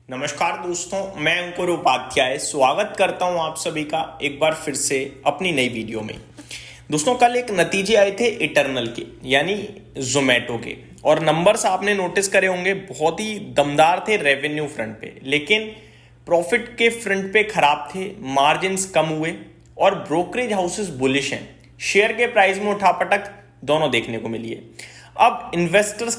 नमस्कार दोस्तों, मैं अंकुर उपाध्याय स्वागत करता हूं आप सभी का एक बार फिर से अपनी नई वीडियो में। दोस्तों, कल एक नतीजे आए थे इटर्नल के यानी जोमेटो के, और नंबर्स आपने नोटिस करे होंगे बहुत ही दमदार थे रेवेन्यू फ्रंट पे, लेकिन प्रॉफिट के फ्रंट पे खराब थे, मार्जिन्स कम हुए और ब्रोकरेज हाउसेस बुलिश हैं। शेयर के प्राइस में उठापटक दोनों देखने को मिली है। अब इन्वेस्टर्स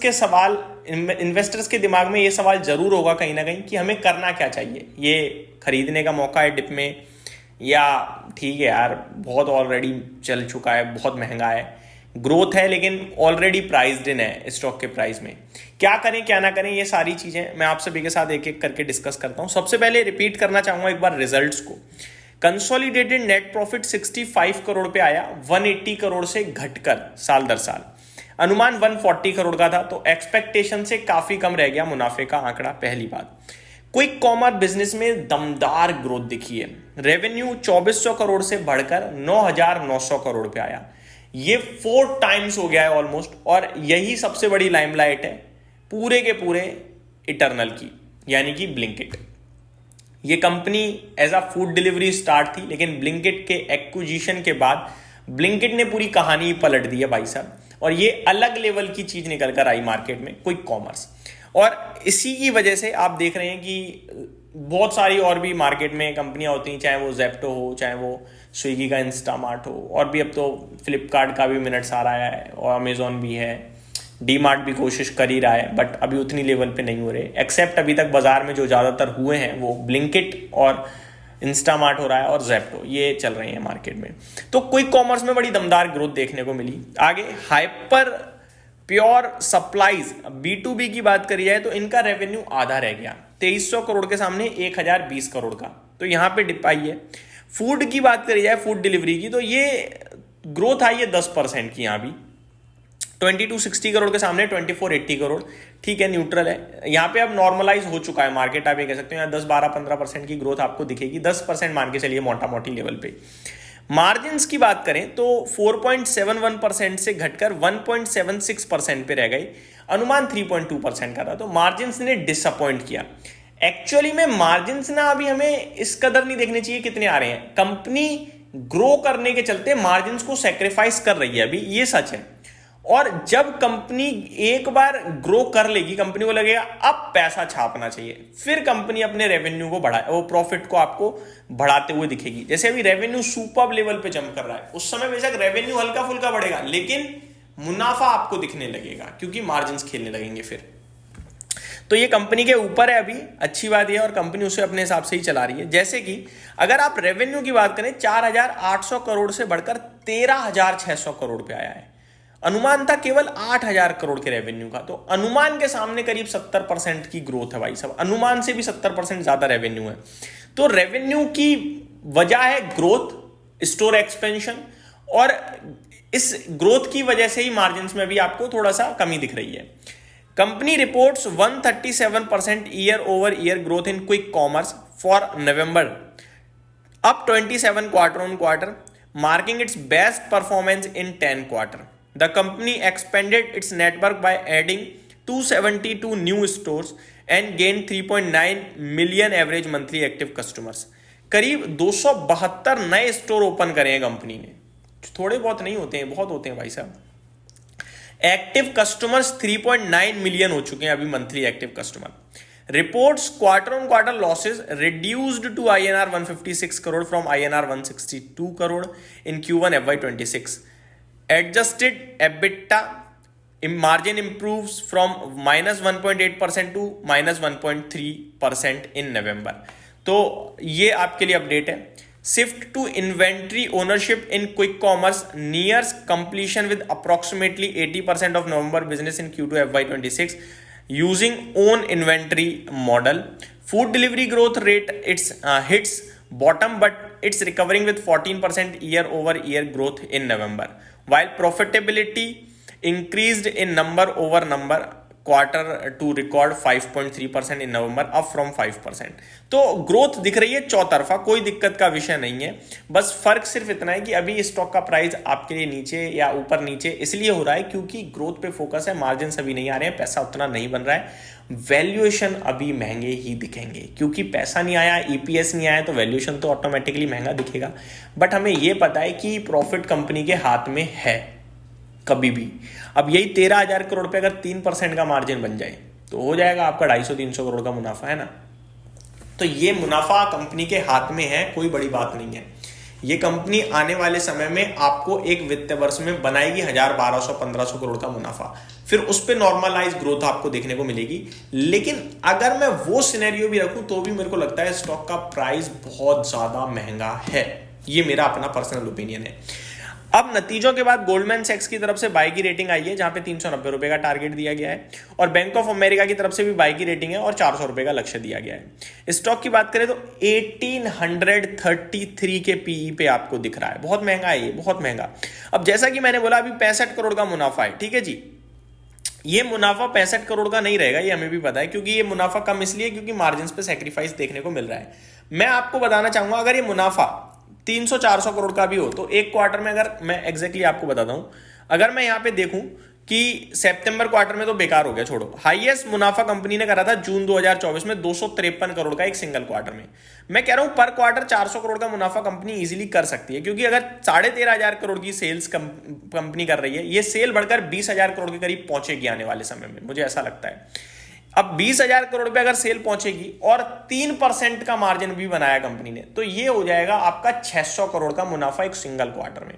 के दिमाग में ये सवाल जरूर होगा कहीं ना कहीं कि हमें करना क्या चाहिए। ये खरीदने का मौका है डिप में, या ठीक है यार बहुत ऑलरेडी चल चुका है, बहुत महंगा है, ग्रोथ है लेकिन ऑलरेडी प्राइस्ड इन है स्टॉक के प्राइस में। क्या करें क्या ना करें, ये सारी चीजें मैं आप सभी के साथ एक एक करके डिस्कस करता हूं। सबसे पहले रिपीट करना चाहूंगा एक बार रिजल्ट्स को। कंसोलिडेटेड नेट प्रॉफिट 65 करोड़ पे आया, 180 करोड़ से घटकर साल दर साल। अनुमान 140 करोड़ का था, तो एक्सपेक्टेशन से काफी कम रह गया मुनाफे का आंकड़ा। पहली बात, क्विक कॉमर्स बिजनेस में दमदार ग्रोथ दिखी है। रेवेन्यू 2400 करोड़ से बढ़कर 9900 करोड़ पे आया। ये 4 टाइम्स हो गया है ऑलमोस्ट, और यही सबसे बड़ी लाइमलाइट है पूरे के पूरे इटर्नल की, यानी कि ब्लिंकिट। ये company as a food delivery start थी, लेकिन ब्लिंकिट के एक्विजिशन के बाद ब्लिंकिट ने पूरी कहानी पलट दी है भाई साहब, और ये अलग लेवल की चीज निकल कर आई मार्केट में, क्विक कॉमर्स। और इसी की वजह से आप देख रहे हैं कि बहुत सारी और भी मार्केट में कंपनियां होती हैं, चाहे वो जेप्टो हो, चाहे वो स्विगी का इंस्टामार्ट हो, और भी अब तो फ्लिपकार्ट का भी मिनट्स आ रहा है, और अमेजोन भी है, डी मार्ट भी कोशिश कर ही रहा है, बट अभी उतनी लेवल पे नहीं हो रहे। एक्सेप्ट अभी तक बाजार में जो ज्यादातर हुए हैं वो ब्लिंकिट और इंस्टामार्ट हो रहा है और जेप्टो, ये चल रहे हैं मार्केट में। तो क्विक कॉमर्स में बड़ी दमदार ग्रोथ देखने को मिली। आगे हाइपर प्योर सप्लाईज B2B की बात करी जाए तो इनका रेवेन्यू आधा रह गया, 2300 करोड़ के सामने 1020 करोड़ का, तो यहां पे डिप आई है। फूड की बात करी जाए, फूड डिलीवरी की, तो ये ग्रोथ आई है 10% की, यहां भी 2260 करोड़ के सामने 2480 करोड़, ठीक है, न्यूट्रल है। यहाँ पे अब नॉर्मलाइज हो चुका है मार्केट, आप ये कह सकते हो यहाँ 10-12-15% की ग्रोथ आपको दिखेगी, 10% मान के चलिए मोटा मोटी लेवल पे। मार्जिन्स की बात करें तो 4.71% से घटकर 1.76% पे रह गई। अनुमान 3.2% का था, तो मार्जिन्स ने डिसअपॉइंट किया। एक्चुअली में मार्जिन्स ना अभी हमें इस कदर नहीं देखने चाहिए कितने आ रहे हैं, कंपनी ग्रो करने के चलते मार्जिन्स को सेक्रीफाइस कर रही है अभी, ये सच है। और जब कंपनी एक बार ग्रो कर लेगी, कंपनी को लगेगा अब पैसा छापना चाहिए, फिर कंपनी अपने रेवेन्यू को बढ़ाए, वो प्रॉफिट को आपको बढ़ाते हुए दिखेगी। जैसे अभी रेवेन्यू सुपर लेवल पे जंप कर रहा है, उस समय बेशक रेवेन्यू हल्का फुल्का बढ़ेगा, लेकिन मुनाफा आपको दिखने लगेगा क्योंकि मार्जिन्स खेलने लगेंगे फिर। तो ये कंपनी के ऊपर है अभी, अच्छी बात है, और कंपनी उसे अपने हिसाब से ही चला रही है। जैसे कि अगर आप रेवेन्यू की बात करें, 4800 करोड़ से बढ़कर 13600 करोड़ पे आया है। अनुमान था केवल 8000 करोड़ के रेवेन्यू का, तो अनुमान के सामने करीब 70% की ग्रोथ है भाई साहब, अनुमान से भी 70% ज्यादा रेवेन्यू है। तो रेवेन्यू की वजह है ग्रोथ, स्टोर एक्सपेंशन, और इस ग्रोथ की वजह से ही मार्जिन्स में भी आपको थोड़ा सा कमी दिख रही है। Company reports 137% year over year growth in quick commerce for November, up 27 quarter on quarter, marking it's best performance in 10 quarter. The company expanded its network by adding 272 new stores and gained 3.9 million average monthly active customers। करीब 272 नए store open करे हैं company ने, थोड़े बहुत नहीं होते हैं, बहुत होते हैं भाई साहब। एक्टिव कस्टमर्स 3.9 मिलियन हो चुके हैं अभी monthly active customer. Reports quarter on quarter losses reduced to INR 156 crore from INR 162 crore in Q1 FY26। Adjusted EBITDA margin improves from -1.8% to -1.3% in November। तो ये आपके लिए अपडेट है। Shift to inventory ownership in quick commerce nears completion with approximately 80% of November business in Q2 FY26 using own inventory model। Food delivery growth rate hits bottom, but it's recovering with 14% year over year growth in November, while profitability increased in number over number quarter to record 5.3% in November, up from 5%। तो growth दिख रही है चौतरफा, कोई दिक्कत का विषय नहीं है। बस फर्क सिर्फ इतना है कि अभी स्टॉक का प्राइस आपके लिए नीचे या ऊपर नीचे इसलिए हो रहा है क्योंकि ग्रोथ पे फोकस है, मार्जिन अभी नहीं आ रहे हैं, पैसा उतना नहीं बन रहा है, वैल्यूएशन अभी महंगे ही दिखेंगे क्योंकि पैसा नहीं आया, ईपीएस नहीं आया, तो वैल्यूएशन तो ऑटोमेटिकली महंगा दिखेगा। बट हमें यह पता है कि प्रॉफिट कंपनी के हाथ में है कभी भी। अब यही 13,000 करोड़ पे अगर 3% का मार्जिन बन जाए तो हो जाएगा आपका 250-300 करोड़ का मुनाफा, है ना। तो ये मुनाफा कंपनी के हाथ में है, कोई बड़ी बात नहीं है। ये कंपनी आने वाले समय में आपको एक वित्तीय वर्ष में बनाएगी 1,000, 1,200-1,500 करोड़ का मुनाफा, फिर उस पर नॉर्मलाइज ग्रोथ आपको देखने को मिलेगी। लेकिन अगर मैं वो सिनेरियो भी रखूं तो भी मेरे को लगता है स्टॉक का प्राइस बहुत ज्यादा महंगा है। ये मेरा अपना पर्सनल ओपिनियन है। अब नतीजों के बाद गोल्डमैन सैक्स की तरफ से बाई की रेटिंग आई है जहां पे 390 रुपए का टारगेट दिया गया है, और बैंक ऑफ अमेरिका की तरफ से भी बाई की रेटिंग है और 400 रुपए का लक्ष्य दिया गया है। स्टॉक की बात करें तो 1833 के पीई पे आपको दिख रहा है, बहुत महंगा है ये, बहुत महंगा। अब जैसा कि मैंने बोला अभी 65 करोड़ का मुनाफा है, ठीक है जी। ये मुनाफा 65 करोड़ का नहीं रहेगा, ये हमें भी पता है, क्योंकि ये मुनाफा कम इसलिए क्योंकि मार्जिन पे सैक्रिफाइस देखने को मिल रहा है। मैं आपको बताना चाहूंगा अगर ये मुनाफा 300-400 करोड़ का भी हो तो एक क्वार्टर में, अगर मैं एग्जैक्टली आपको बताता हूं, अगर मैं यहां पे देखूं कि सितंबर क्वार्टर में तो बेकार हो गया, छोड़ो, हाईएस्ट मुनाफा कंपनी ने करा था जून 2024 में 253 करोड़ का एक सिंगल क्वार्टर में। मैं कह रहा हूं पर क्वार्टर 400 करोड़ का मुनाफा कंपनी इजीली कर सकती है, क्योंकि अगर 13,500 करोड़ की सेल्स कंपनी कर रही है, ये सेल बढ़कर 20,000 करोड़ के करीब पहुंचेगी आने वाले समय में, मुझे ऐसा लगता है। अब 20,000 करोड़ पे अगर सेल पहुंचेगी और 3% का मार्जिन भी बनाया कंपनी ने, तो ये हो जाएगा आपका 600 करोड़ का मुनाफा एक सिंगल क्वार्टर में।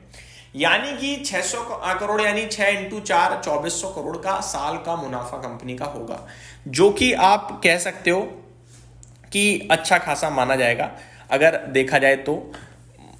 यानी कि 600 करोड़ यानी 6 × 4 2400 करोड़ का साल का मुनाफा कंपनी का होगा, जो कि आप कह सकते हो कि अच्छा खासा माना जाएगा। अगर देखा जाए तो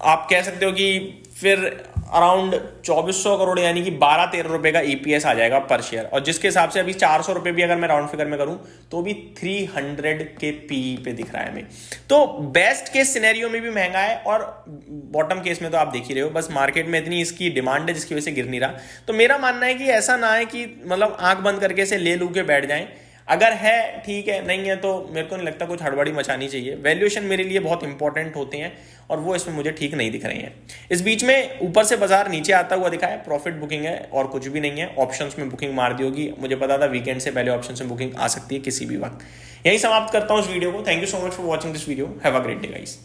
आप कह सकते हो कि फिर अराउंड 2400 करोड़ यानी कि 12-13 रुपए का ईपीएस आ जाएगा पर शेयर, और जिसके हिसाब से अभी 400 रुपए भी अगर मैं राउंड फिगर में करूं तो भी 300 के पीई पे दिख रहा है हमें। तो बेस्ट केस सिनेरियो में भी महंगा है और बॉटम केस में तो आप देख ही रहे हो, बस मार्केट में इतनी इसकी डिमांड है जिसकी वजह से गिर नहीं रहा। तो मेरा मानना है कि ऐसा ना है कि मतलब आंख बंद करके से ले लू के बैठ जाएं, अगर है ठीक है, नहीं है तो मेरे को नहीं लगता कुछ हड़बड़ी मचानी चाहिए। वैल्यूएशन मेरे लिए बहुत इंपॉर्टेंट होते हैं और वो इसमें मुझे ठीक नहीं दिख रहे हैं। इस बीच में ऊपर से बाजार नीचे आता हुआ दिखा है, प्रॉफिट बुकिंग है और कुछ भी नहीं है। ऑप्शंस में बुकिंग मार दी होगी, मुझे पता था वीकेंड से पहले ऑप्शन में बुकिंग आ सकती है किसी भी वक्त। यही समाप्त करता हूं इस वीडियो को। Thank you so much for watching this video. Have a great day guys.